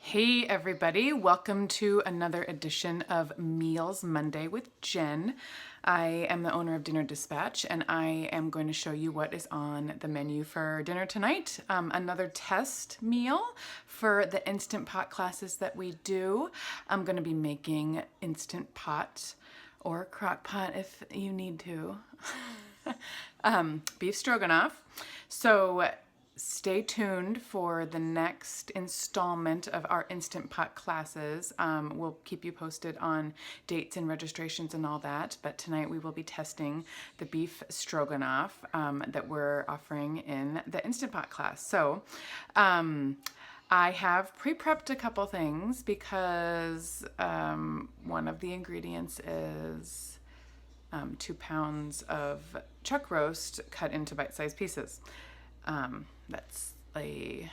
Hey everybody, welcome to another edition of Meals Monday with Jen. I am the owner of Dinner Dispatch and I am going to show you what is on the menu for dinner tonight. Another test meal for the Instant Pot classes that we do. I'm going to be making Instant Pot or Crock Pot if you need to. Beef Stroganoff. So stay tuned for the next installment of our Instant Pot classes. We'll keep you posted on dates and registrations and all that, but tonight we will be testing the beef stroganoff that we're offering in the Instant Pot class. So I have pre-prepped a couple things because one of the ingredients is 2 pounds of chuck roast cut into bite-sized pieces. That's a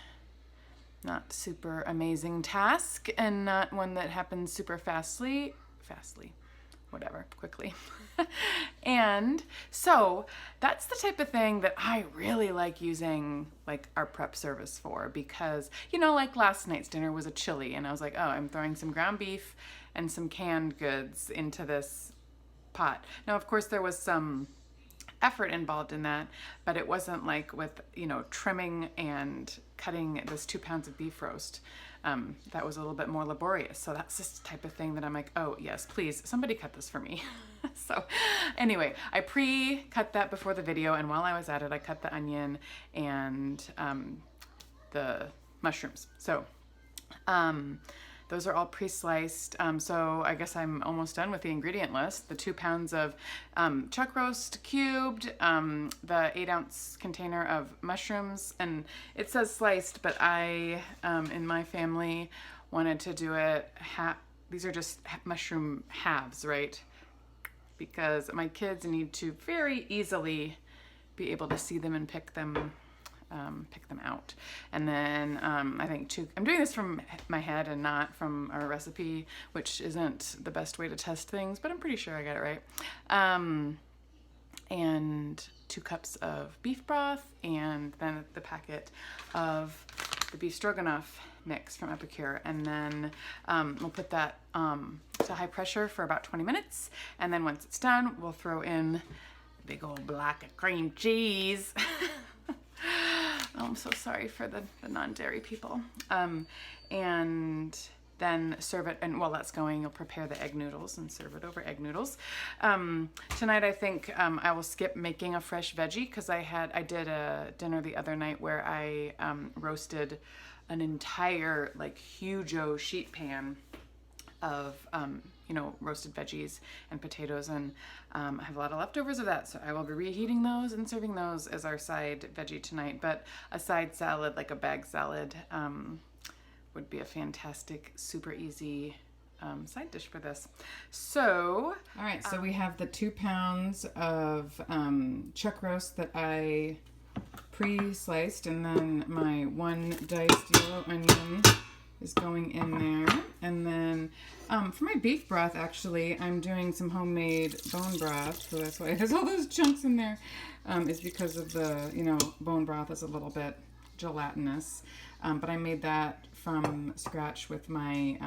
not super amazing task and not one that happens super quickly. And so that's the type of thing that I really like using like our prep service for, because, you know, like last night's dinner was a chili and I was like, oh, I'm throwing some ground beef and some canned goods into this pot. Now, of course, there was some effort involved in that, but it wasn't like with, you know, trimming and cutting this 2 pounds of beef roast. That was a little bit more laborious. So that's this type of thing that I'm like, oh yes, please, somebody cut this for me. So anyway, I pre-cut that before the video, and while I was at it, I cut the onion and the mushrooms. So those are all pre-sliced. So I guess I'm almost done with the ingredient list. The 2 pounds of chuck roast cubed, the 8-ounce container of mushrooms, and it says sliced, but I, in my family, wanted to do it these are just mushroom halves, right? Because my kids need to very easily be able to see them and pick them out. And then I think I'm doing this from my head and not from our recipe, which isn't the best way to test things, but I'm pretty sure I got it right. And 2 cups of beef broth, and then the packet of the beef stroganoff mix from Epicure. And then we'll put that to high pressure for about 20 minutes. And then once it's done, we'll throw in a big old block of cream cheese. Oh, I'm so sorry for the non-dairy people. And then serve it, and while that's going, you'll prepare the egg noodles and serve it over egg noodles. Tonight, I think I will skip making a fresh veggie, because I did a dinner the other night where I roasted an entire like huge-o sheet pan of you know, roasted veggies and potatoes, and I have a lot of leftovers of that, so I will be reheating those and serving those as our side veggie tonight. But a side salad, like a bag salad, would be a fantastic, super easy side dish for this. So, all right, so we have the 2 pounds of chuck roast that I pre-sliced, and then my 1 diced yellow onion is going in there. And then for my beef broth, actually, I'm doing some homemade bone broth, so that's why it has all those chunks in there, is because of the, you know, bone broth is a little bit gelatinous, but I made that from scratch with my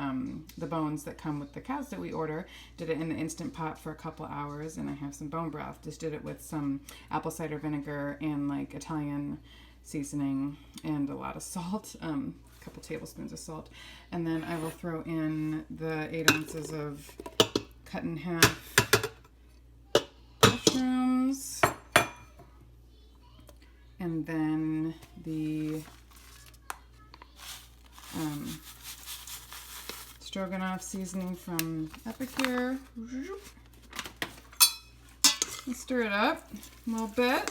the bones that come with the cows that we order. Did it in the Instant Pot for a couple hours, and I have some bone broth. Just did it with some apple cider vinegar and like Italian seasoning and a lot of salt, couple tablespoons of salt, and then I will throw in the 8 ounces of cut in half mushrooms, and then the stroganoff seasoning from Epicure. And stir it up a little bit.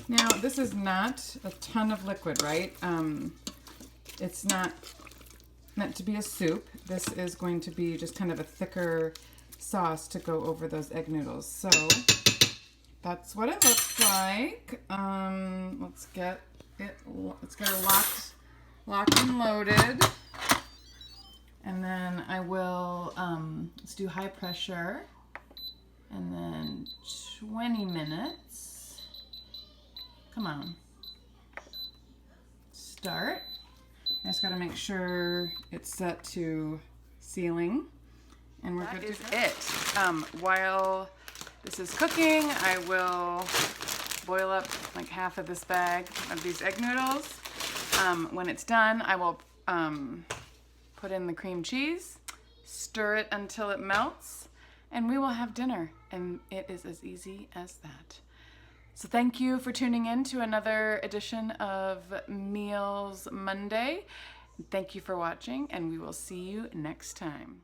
Now, this is not a ton of liquid, right? It's not meant to be a soup. This is going to be just kind of a thicker sauce to go over those egg noodles. So that's what it looks like. Let's get it locked and loaded. And then I will, let's do high pressure, and then 20 minutes. Come on. start. I just gotta make sure it's set to sealing, and we're good to go. That is it. While this is cooking, I will boil up like half of this bag of these egg noodles. When it's done, I will put in the cream cheese, stir it until it melts, and we will have dinner. And it is as easy as that. So thank you for tuning in to another edition of Meals Monday. Thank you for watching, and we will see you next time.